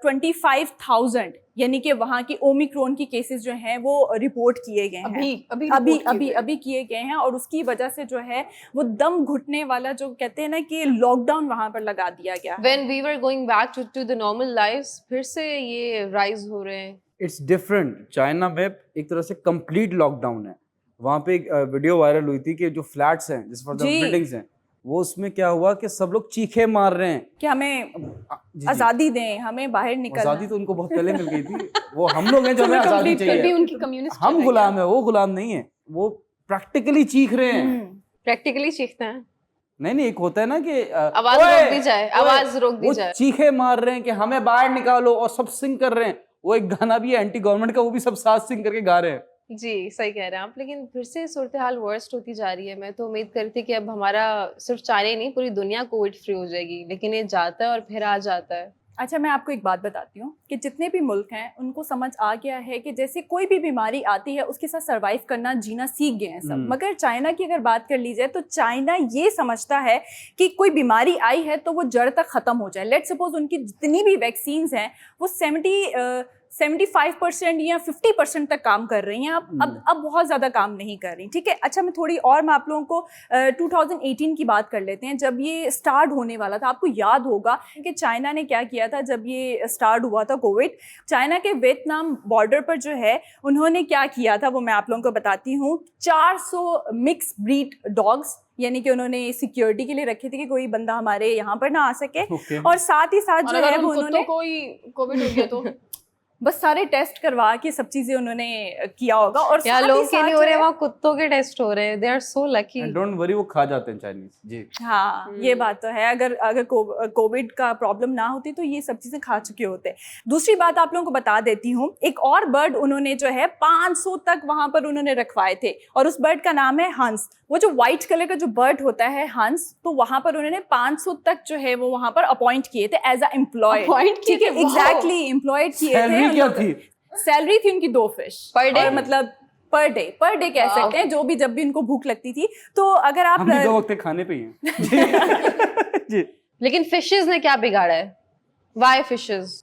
25,000 یعنی کہ وہاں کی اومیکرون کی کیسز جو ہیں وہ رپورٹ کیے گئے ہیں, ابھی کیے گئے ہیں. اور اس کی وجہ سے جو ہے وہ دم گھٹنے والا جو کہتے ہیں نا کہ لاک ڈاؤن وہاں پر لگا دیا گیا. When we were going back to the normal lives پھر سے یہ رائز ہو رہے ہیں. It's different. چائنا میں ایک طرح سے کمپلیٹ لاک ڈاؤن ہے. وہاں پہ ایک ویڈیو وائرل ہوئی تھی کہ جو فلیٹس ہیں جس پر بلڈنگز ہیں وہ اس میں کیا ہوا کہ سب لوگ چیخے مار رہے ہیں کہ ہمیں آزادی دیں, ہمیں باہر نکلنا. آزادی تو ان کو بہت پہلے مل گئی تھی, وہ ہم لوگ ہیں جو ہمیں آزادی چاہیے. ہم غلام ہیں, وہ غلام نہیں ہیں, وہ پریکٹیکلی چیخ رہے ہیں. پریکٹیکلی چیختے ہیں. نہیں ایک ہوتا ہے نا کہ آواز روک دی جائے, آواز روک دی جائے. چیخے مار رہے ہیں کہ ہمیں باہر نکالو اور سب سنگ کر رہے ہیں. وہ ایک گانا بھی ہے اینٹی گورنمنٹ کا, وہ بھی سب ساتھ سنگ کر کے گا رہے ہیں. جی صحیح کہہ رہے ہیں آپ, لیکن پھر سے صورتحال ورسٹ ہوتی جا رہی ہے. میں تو امید کرتی تھی کہ اب ہمارا صرف چائنا ہی نہیں پوری دنیا کووڈ فری ہو جائے گی, لیکن یہ جاتا ہے اور پھر آ جاتا ہے. اچھا میں آپ کو ایک بات بتاتی ہوں کہ جتنے بھی ملک ہیں ان کو سمجھ آ گیا ہے کہ جیسے کوئی بھی بیماری آتی ہے اس کے ساتھ سروائیو کرنا, جینا سیکھ گئے ہیں سب. مگر چائنا کی اگر بات کر لی جائے تو چائنا یہ سمجھتا ہے کہ کوئی بیماری آئی ہے تو وہ جڑ تک ختم ہو جائے. لیٹ سپوز ان کی جتنی بھی ویکسینز ہیں وہ 75% یا 50% تک کام کر رہی ہیں, اب بہت زیادہ کام نہیں کر رہی, ٹھیک ہے. اچھا میں تھوڑی اور میں آپ لوگوں کو 2018 کی بات کر لیتے ہیں, جب یہ اسٹارٹ ہونے والا تھا. آپ کو یاد ہوگا کہ چائنا نے کیا کیا تھا جب یہ اسٹارٹ ہوا تھا کووڈ. چائنا کے ویتنام بارڈر پر جو ہے انہوں نے کیا کیا تھا وہ میں آپ لوگوں کو بتاتی ہوں. 400 مکس بریڈ ڈاگس یعنی کہ انہوں نے سیکیورٹی کے لیے رکھے تھے کہ کوئی بندہ ہمارے یہاں پر نہ آ سکے. اور ساتھ ہی ساتھ جو ہے وہ انہوں نے کوئی کووڈ ہو گیا تو بس سارے ٹیسٹ کروا کے سب چیزیں انہوں نے کیا ہوگا. اور لوگ کے نہیں ہو رہے, وہاں کتوں کے ٹیسٹ ہو رہے ہیں. They are so lucky. Don't worry, وہ کھا جاتے ہیں چائنیز. جی ہاں یہ بات تو ہے, اگر کووڈ کا پرابلم نہ ہوتی تو یہ سب چیزیں کھا چکے ہوتے. دوسری بات آپ لوگوں کو بتا دیتی ہوں, ایک اور برڈ انہوں نے جو ہے 500 تک وہاں پر انہوں نے رکھوائے تھے, اور اس برڈ کا نام ہے ہنس. وہ جو وائٹ کلر کا جو برڈ ہوتا ہے ہنس, تو وہاں پر انہوں نے 500 تک جو ہے وہ وہاں پر اپوائنٹ کیے تھے ایز اے امپلائڈ. ٹھیک ہے, ایگزیکٹلی امپلائڈ کیے تھے. سیلری تھی ان کی 2 فش پر ڈے, مطلب پر ڈے کہہ سکتے ہیں, جو بھی جب بھی ان کو بھوک لگتی تھی. تو اگر آپ 2 وقت کھانے پہ ہی ہیں. لیکن فشز نے کیا بگاڑا ہے؟ Why fishes?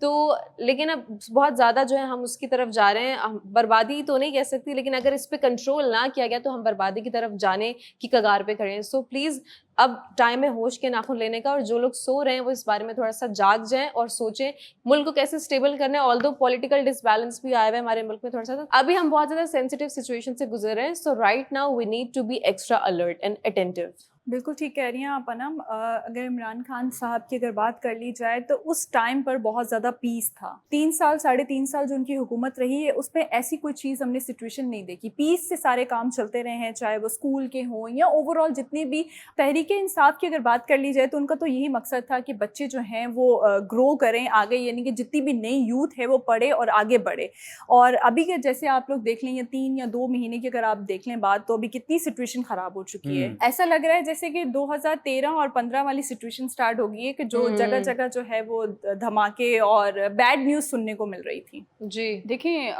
تو لیکن اب بہت زیادہ جو ہے ہم اس کی طرف جا رہے ہیں. بربادی تو نہیں کہہ سکتی, لیکن اگر اس پہ کنٹرول نہ کیا گیا تو ہم بربادی کی طرف جانے کی کگار پہ کھڑے ہیں. سو پلیز اب ٹائم ہے ہوش کے ناخن لینے کا, اور جو لوگ سو رہے ہیں وہ اس بارے میں تھوڑا سا جاگ جائیں اور سوچیں ملک کو کیسے اسٹیبل کرنا ہے. آلدو پولیٹیکل ڈسبیلنس بھی آیا ہوا ہے ہمارے ملک میں تھوڑا سا, ابھی ہم بہت زیادہ سینسیٹیو سچویشن سے گزر رہے ہیں. So right now we need to be extra alert and attentive. بالکل ٹھیک کہہ رہی ہیں آپ انم. اگر عمران خان صاحب کی اگر بات کر لی جائے تو اس ٹائم پر بہت زیادہ پیس تھا. 3 سال 3.5 سال جو ان کی حکومت رہی ہے اس میں ایسی کوئی چیز ہم نے سچویشن نہیں دیکھی. پیس سے سارے کام چلتے رہے ہیں, چاہے وہ اسکول کے ہوں یا اوور آل جتنی بھی. تحریک انصاف کی اگر بات کر لی جائے تو ان کا تو یہی مقصد تھا کہ بچے جو ہیں وہ گرو کریں آگے, یعنی کہ جتنی بھی نئی یوتھ ہے وہ پڑھے اور آگے بڑھے. اور ابھی کے جیسے آپ لوگ دیکھ لیں یا 3 یا 2 مہینے کی اگر آپ دیکھ لیں بات, تو ابھی کتنی سچویشن خراب ہو چکی ہے. ایسا لگ رہا ہے جیسے کہ 2013 اور 15 والی سچویشن سٹارٹ ہو گئی ہے کہ جو جگہ جگہ جو ہے وہ دھماکے اور بیڈ نیوز سننے کو مل رہی تھی. جی دیکھیں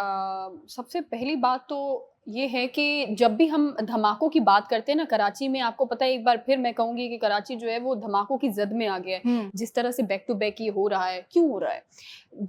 سب سے پہلی بات تو یہ ہے کہ جب بھی ہم دھماکوں کی بات کرتے ہیں نا, کراچی میں آپ کو پتہ ہے, ایک بار پھر میں کہوں گی کہ کراچی جو ہے وہ دھماکوں کی زد میں آ گیا ہے. جس طرح سے بیک ٹو بیک یہ ہو رہا ہے, کیوں ہو رہا ہے؟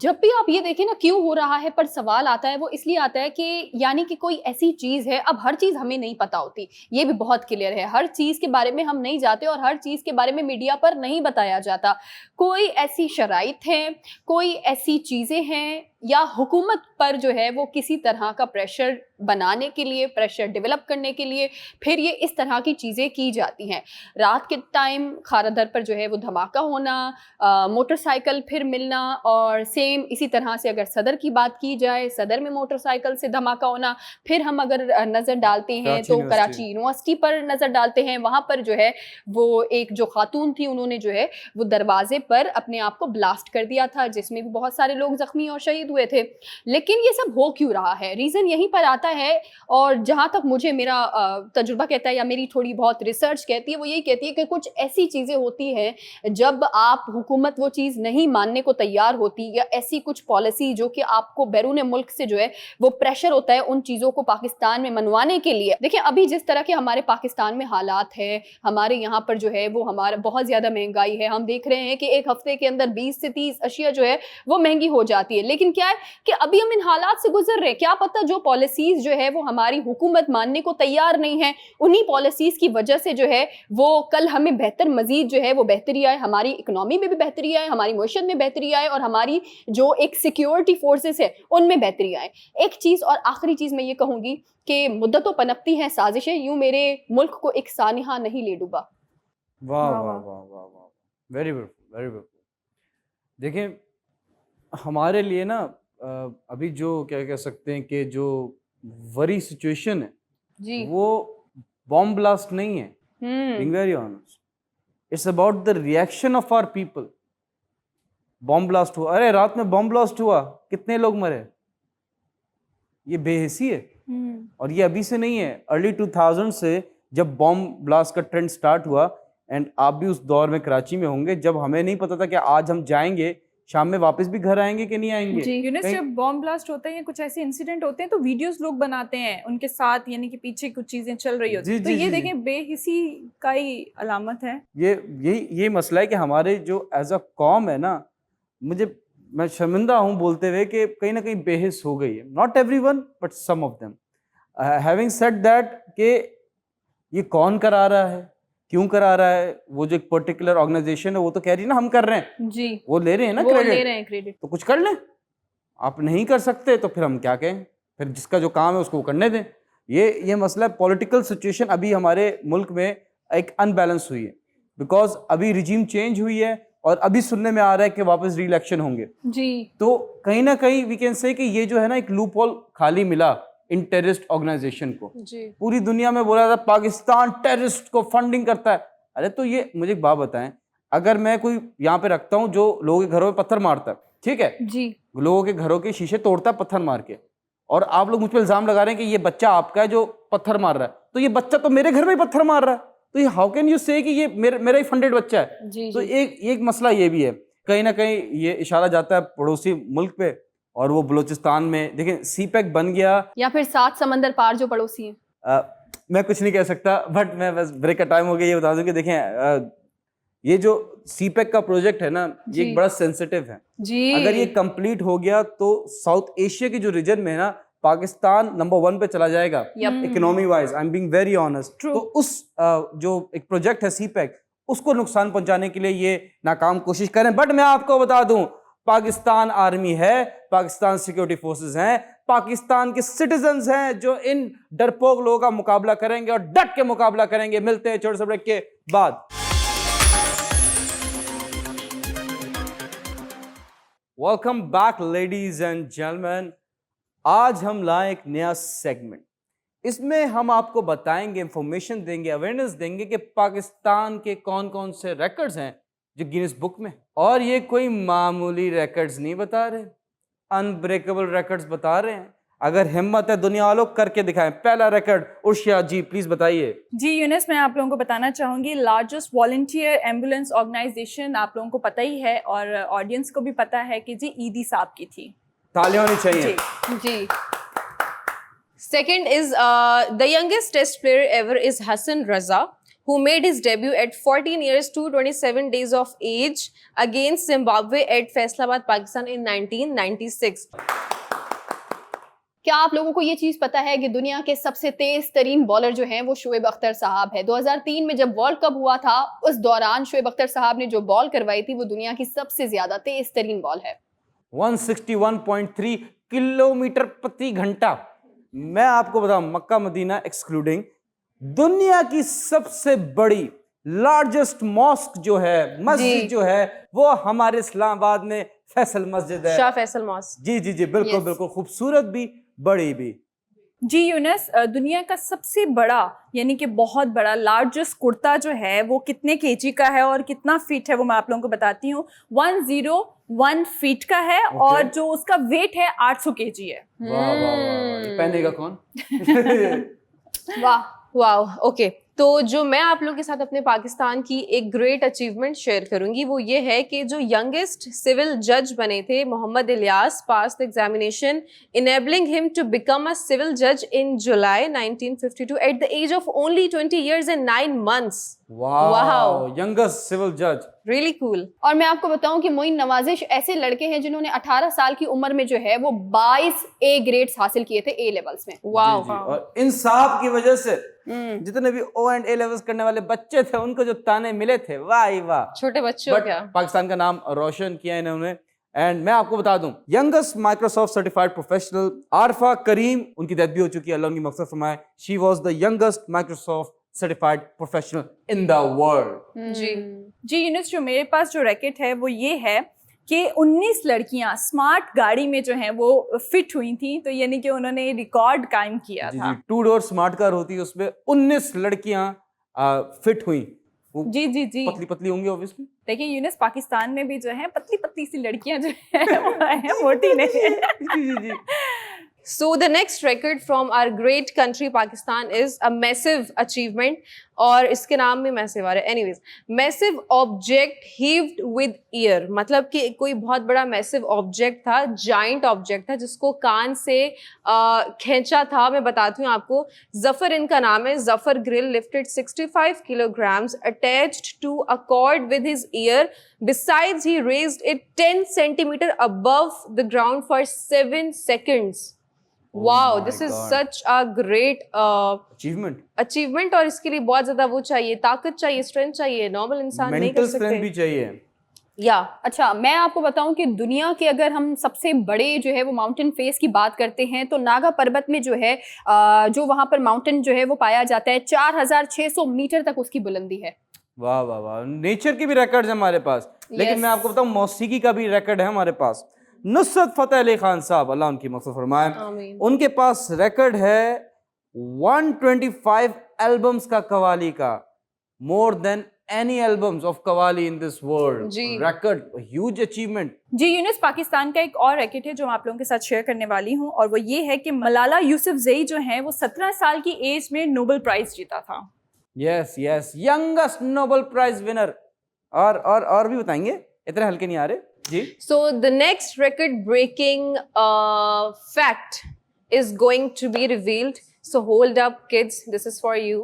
جب بھی آپ یہ دیکھیں نا کیوں ہو رہا ہے پر سوال آتا ہے, وہ اس لیے آتا ہے کہ یعنی کہ کوئی ایسی چیز ہے, اب ہر چیز ہمیں نہیں پتہ ہوتی, یہ بھی بہت کلیئر ہے. ہر چیز کے بارے میں ہم نہیں جاتے اور ہر چیز کے بارے میں میڈیا پر نہیں بتایا جاتا. کوئی ایسی شرائط ہیں, کوئی ایسی چیزیں ہیں, یا حکومت پر جو ہے وہ کسی طرح کا پریشر بنانے کے لیے, پریشر ڈیولپ کرنے کے لیے پھر یہ اس طرح کی چیزیں کی جاتی ہیں. رات کے ٹائم کھارا در پر جو ہے وہ دھماکہ ہونا, موٹر سائیکل پھر ملنا, اور سیم اسی طرح سے اگر صدر کی بات کی جائے, صدر میں موٹر سائیکل سے دھماکہ ہونا. پھر ہم اگر نظر ڈالتے ہیں تو کراچی یونیورسٹی پر نظر ڈالتے ہیں, وہاں پر جو ہے وہ ایک جو خاتون تھی انہوں نے جو ہے وہ دروازے پر اپنے آپ کو بلاسٹ کر دیا تھا, جس میں بھی بہت سارے لوگ زخمی اور شہید ہوئے تھے. لیکن یہ سب ہو کیوں رہا ہے؟ ریزن یہیں پر آتا ہے, اور جہاں تک مجھے میرا تجربہ کہتا ہے یا میری تھوڑی بہت ریسرچ کہتی ہے, وہ یہی کہتی ہے کہ کچھ ایسی چیزیں ہوتی ہیں جب آپ حکومت وہ چیز نہیں ماننے کو تیار ہوتی, یا ایسی کچھ پالیسی جو کہ آپ کو بیرون ملک سے جو ہے وہ پریشر ہوتا ہے ان چیزوں کو پاکستان میں منوانے کے لیے. دیکھیں ابھی جس طرح کے ہمارے پاکستان میں حالات ہے, ہمارے یہاں پر جو ہے وہ ہمارا بہت زیادہ مہنگائی ہے. ہم دیکھ رہے ہیں کہ ایک ہفتے کے اندر 20 سے 30 اشیاء جو ہے وہ مہنگی ہو جاتی ہے. لیکن کیا ہے کہ ابھی ہم ان حالات سے گزر رہے ہیں, کیا پتہ جو پالیسیز جو ہے وہ ہماری حکومت ماننے کو تیار نہیں ہے, انہی پالیسیز کی وجہ سے جو ہے وہ کل ہمیں بہتر مزید جو ہے وہ بہتری آئے, ہماری اکنامی میں بھی بہتری آئے, ہماری معیشت میں بہتری آئے, اور ہماری جو ایک سیکیورٹی فورسز ہے ان میں بہتری آئے. ایک چیز اور آخری چیز میں یہ کہوں گی کہ مدتوں پنپتی ہیں سازشیں, یوں میرے ملک کو ایک سانحہ نہیں لے ڈوبا. واہ واہ واہ واہ واہ, ویری بیوٹیفل, ویری بیوٹیفل. دیکھیں ہمارے لیے نا ابھی جو کیا کہہ سکتے ہیں کہ جو وری سچویشن ہے جی وہ بام بلاسٹ نہیں ہے. being very honest, it's about the reaction of our people. Bomb blast ہوا, ارے رات میں بام بلاسٹ ہوا, کتنے لوگ مرے, یہ بے حسی ہے. اور یہ ابھی سے نہیں ہے, ارلی 2000 سے جب بام بلاسٹ کا ٹرینڈ سٹارٹ ہوا, اینڈ آپ بھی اس دور میں کراچی میں ہوں گے جب ہمیں نہیں پتا تھا کہ آج ہم جائیں گے شام میں واپس بھی گھر آئیں گے کہ نہیں آئیں گے. یونس جب بام بلاسٹ ہوتا ہے یا کچھ ایسے انسیڈنٹ ہوتے ہیں تو ویڈیوز لوگ بناتے ہیں ان کے ساتھ, یعنی کہ پیچھے کچھ چیزیں چل رہی ہوتی ہیں, تو یہ دیکھیں بے حسی کا ہی علامت ہے. یہ مسئلہ ہے کہ ہمارے جو ایز اے قوم ہے نا, میں شرمندہ ہوں بولتے ہوئے کہ کہیں نہ کہیں بے حس ہو گئی ہے. Not every one but some of them. Having said that کہ یہ کون کرا رہا ہے, کیوں کرا رہا ہے, وہ جو ایک پرٹیکولر آرگنائزیشن ہے وہ تو کہہ رہی ہے نا ہم کر رہے ہیں, جی وہ لے رہے ہیں نا کریڈٹ, تو کچھ کر لیں. آپ نہیں کر سکتے تو پھر ہم کیا کہیں, پھر جس کا جو کام ہے اس کو کرنے دیں. یہ مسئلہ پولیٹیکل سچویشن ابھی ہمارے ملک میں ایک ان بیلنس ہوئی ہے, بیکاز ابھی ریجیم چینج ہوئی ہے اور ابھی سننے میں آ رہا ہے کہ واپس ری الیکشن ہوں گے. جی تو کہیں نہ کہیں وی کین سے کہ یہ جو ہے نا ایک لوپ ہول خالی ملا ان ٹیررسٹ آرگنائزیشن کو. پوری دنیا میں بولا تھا پاکستان ٹیررسٹ کو فنڈنگ کرتا ہے. ارے تو یہ مجھے ایک بات بتائیں, اگر میں کوئی یہاں پہ رکھتا ہوں جو لوگوں کے گھروں میں پتھر مارتا ہے, ٹھیک ہے, جی لوگوں کے گھروں کے شیشے توڑتا ہے پتھر مار کے, اور آپ لوگ مجھ پہ الزام لگا رہے ہیں کہ یہ بچہ آپ کا ہے جو پتھر مار رہا ہے, تو یہ بچہ تو میرے گھر میں پتھر مار رہا ہے, تو یہ ہاؤ کین یو سے کہ یہ میرا ہی فنڈیڈ بچہ ہے. تو ایک مسئلہ یہ بھی ہے, کہیں نہ کہیں یہ اشارہ جاتا ہے پڑوسی ملک پہ, اور وہ بلوچستان میں دیکھیں سی پیک بن گیا, یا پھر 7 سمندر پار جو پڑوسی ہیں. میں کچھ نہیں کہہ سکتا, بٹ میں بس بریک کا ٹائم ہو گیا یہ بتا دوں کہ دیکھیں یہ جو سی پیک کا پروجیکٹ ہے نا یہ ایک بڑا سینسٹیو ہے. جی اگر یہ کمپلیٹ ہو گیا تو ساؤتھ ایشیا کے جو ریجن میں ہے نا پاکستان نمبر 1 پہ چلا جائے گا economy wise. I am being very honest. تو اس جو ایک پروجیکٹ ہے سی پیک اس کو نقصان پہنچانے کے لیے یہ ناکام کوشش کریں. بٹ میں آپ کو بتا دوں پاکستان آرمی ہے, پاکستان سیکورٹی فورسز ہیں, پاکستان کے سٹیزنز ہیں جو ان ڈرپوک لوگوں کا مقابلہ کریں گے اور ڈٹ کے مقابلہ کریں گے. ملتے ہیں چھوٹے سے بریک کے بعد. Welcome back ladies and gentlemen. آج ہم لائیں ایک نیا سیگمنٹ. اس میں ہم آپ کو بتائیں گے, انفارمیشن دیں گے, اویئرنیس دیں گے کہ پاکستان کے کون کون سے ریکارڈز ہیں جو گینس بک میں. اور یہ کوئی معمولی ریکارڈز نہیں بتا رہے, انبریکیبل ریکارڈز بتا رہے ہیں. اگر ہمت ہے دنیا والوں کر کے دکھائیں. پہلا ریکارڈ ارشیا جی پلیز بتائیے. جی یونس, میں آپ لوگوں کو بتانا چاہوں گی لارجسٹ والنٹیئر ایمبولینس آرگنائزیشن آپ لوگوں کو پتہ ہی ہے اور آڈینس کو بھی پتہ ہے کہ جی ایدی صاحب کی تھی. تالیاں ہونی چاہیے. جی. Second is the youngest test player ever is Hassan Raza, who made his debut at 14 years to 27 days of age against Zimbabwe at Faisalabad, Pakistan in 1996. کیا آپ لوگوں کو یہ چیز پتا ہے کہ دنیا کے سب سے تیز ترین بالر جو ہیں وہ شعیب اختر صاحب ہے. 2003 میں جب ورلڈ کپ ہوا تھا اس دوران شعیب اختر صاحب نے جو بال کروائی تھی وہ دنیا کی سب سے زیادہ تیز ترین بال ہے. 161.3 کلومیٹر پتی گھنٹہ. میں آپ کو بتاؤں مکہ مدینہ ایکسکلوڈنگ دنیا کی سب سے بڑی لارجسٹ ماسک جو ہے, مسجد جو ہے وہ ہمارے اسلام آباد میں فیصل مسجد ہے, شاہ فیصل ماسک. جی جی جی بالکل بالکل, خوبصورت بھی بڑی بھی. جی یونس, دنیا کا سب سے بڑا یعنی کہ بہت بڑا لارجسٹ کرتا جو ہے وہ کتنے کے جی کا ہے اور کتنا فیٹ ہے وہ میں آپ لوگوں کو بتاتی ہوں. 101 فیٹ کا ہے اور جو اس کا ویٹ ہے 800 کے جی ہے. واہ واہ واہ, پہنے گا کون؟ واہ واو. اوکے, تو جو میں آپ لوگوں کے ساتھ اپنے پاکستان کی ایک گریٹ اچیومنٹ شیئر کروں گی وہ یہ ہے کہ جو ینگسٹ سول جج بنے تھے محمد الیاس پاس examination enabling him to become a civil judge in July 1952 at the age of only 20 years and 9 months. Wow, youngest civil جج, really cool. اور میں آپ کو بتاؤں کہ معین نوازش ایسے لڑکے ہیں جنہوں نے 18 سال کی عمر میں جو ہے وہ 22 اے گریڈز حاصل کیے تھے اے لیولز میں. واو. اور انصاف کی وجہ سے جتنے بھی او اینڈ اے لیولز کرنے والے بچے تھے ان کو جو تانے ملے تھے واہ واہ, چھوٹے بچوں کیا پاکستان کا نام روشن کیا انہوں نے. اینڈ میں آپ کو بتا دوں youngest Microsoft certified professional Arfa Karim, ان کی ڈیتھ بھی ہو چکی ہے, اللہ ان کی مغفرت فرمائے. She was the youngest Microsoft certified professional in the world. جی یونس, جو میرے پاس جو ریکٹ ہے وہ یہ ہے کہ 19 لڑکیاں اسمارٹ گاڑی میں جو ہیں وہ فٹ ہوئی تھیں, تو یعنی کہ انہوں نے ریکارڈ قائم کیا تھا. 2 ڈور اسمارٹ کار ہوتی ہے, اس میں 19 لڑکیاں فٹ ہوئیں. جی جی جی, پتلی پتلی ہوں گی اوبویسلی. دیکھیں یونس, پاکستان میں بھی جو ہے پتلی پتلی سی لڑکیاں جو ہیں وہ ہیں, موٹی نہیں. So the next record from our great country Pakistan is a massive achievement اور اس کے نام میں massive آ رہا ہے. anyways, massive object heaved with ear, مطلب کہ کوئی بہت بڑا massive object تھا, giant object تھا جس کو کان سے کھینچا تھا. میں بتاتی ہوں آپ کو. ظفر ان کا نام ہے. ظفر girl lifted 65 kilograms attached to a cord with his ear. Besides, he raised it 10 centimeter above the ground for 7 seconds. Wow, this is such a great achievement. اور اس کے لیے بہت زیادہ وہ چاہیے, طاقت چاہیے, اسٹرینتھ چاہیے, نارمل انسان نہیں کر سکتے. بھی چاہیے. یا اچھا, میں آپ کو بتاؤں کہ دنیا کے اگر ہم سب سے بڑے جو ہے وہ ماؤنٹین فیس کی بات کرتے ہیں تو ناگا پربت میں جو ہے جو وہاں پر ماؤنٹین جو ہے وہ پایا جاتا ہے 4600 میٹر تک اس کی بلندی ہے. واہ واہ واہ, نیچر کے بھی ریکارڈ ہیں ہمارے پاس. لیکن میں آپ کو بتاؤں موسیقی کا بھی ریکارڈ ہے ہمارے پاس. نصرت فتح علی خان صاحب, اللہ ان کی مغفرت فرمائے, ان کے پاس ریکارڈ ہے 125 البمز کا قوالی کا, مور دین any albums of qawwali in this world. record, huge achievement. جی یونس, پاکستان کا ایک اور ریکٹ ہے جو میں آپ لوگوں کے ساتھ شیئر کرنے والی ہوں, اور وہ یہ ہے کہ ملالہ یوسفزئی جو ہیں وہ 17 سال کی ایج میں نوبل پرائز جیتا تھا. یس یس, ینگسٹ نوبل پرائز ونر. اور بھی بتائیں گے, اتنے ہلکے نہیں آ رہے جی. So the next record breaking fact is going to be revealed. So hold up kids, this is for you.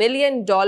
million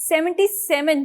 77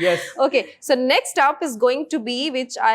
Yes. Okay, so next up is going to be, which I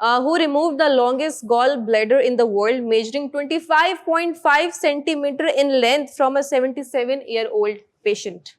who removed the longest gall bladder in the world, measuring 25.5 centimeter in length from a 77-year-old patient.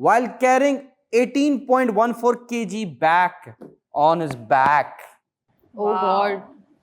while carrying 18.14 kg back on his back. Oh God.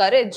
courage.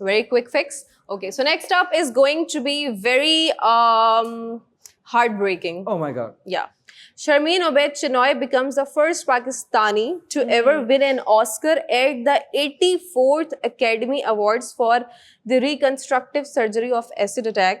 Very quick fix. Okay, so next up is going to be very heartbreaking. Oh my God. Yeah. Sharmeen Obaid Chinoy becomes the first Pakistani to ever win an Oscar at the 84th Academy Awards for the reconstructive surgery of acid attack.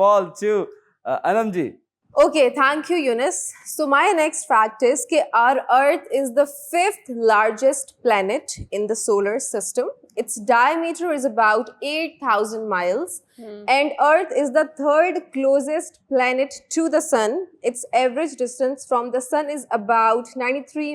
ball to Anam ji. Okay, thank you, Yunus. So my next fact is that our Earth is the 5th largest planet in the solar system. Its diameter is about 8,000 miles, and Earth is the 3rd closest planet to the Sun. Its average distance from the Sun is about 93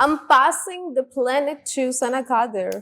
I'm passing the planet to Sana Kadir.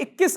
21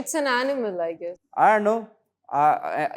It's an animal, I guess. I don't know.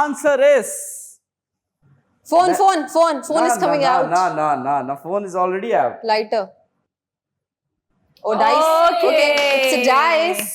answer is Phone is coming out. No. Phone is already out. Lighter. Oh, dice. Okay. It's a dice.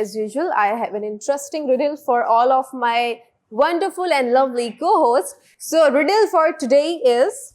As usual, I have an interesting riddle for all of my wonderful and lovely co-host. So riddle for today is,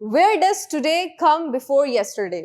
Where does today come before yesterday?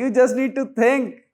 You just need to think.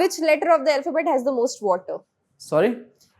Which letter of the alphabet has the most water? Sorry?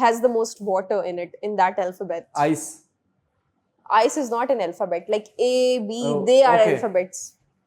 has the most water in it in that alphabet? Ice. Ice is not an alphabet. Like A, B, Oh, they are okay. alphabets.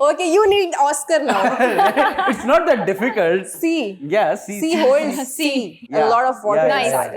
Okay, you need Oscar now. It's not that difficult. C. Yeah, C. C holds C. A Yeah. lot of water Yeah, yeah, inside.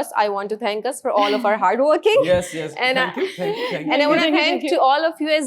us. I want to thank us for all of our hard working. Yes, yes. And Thank you, thank you, thank you. And I want to thank to all of you as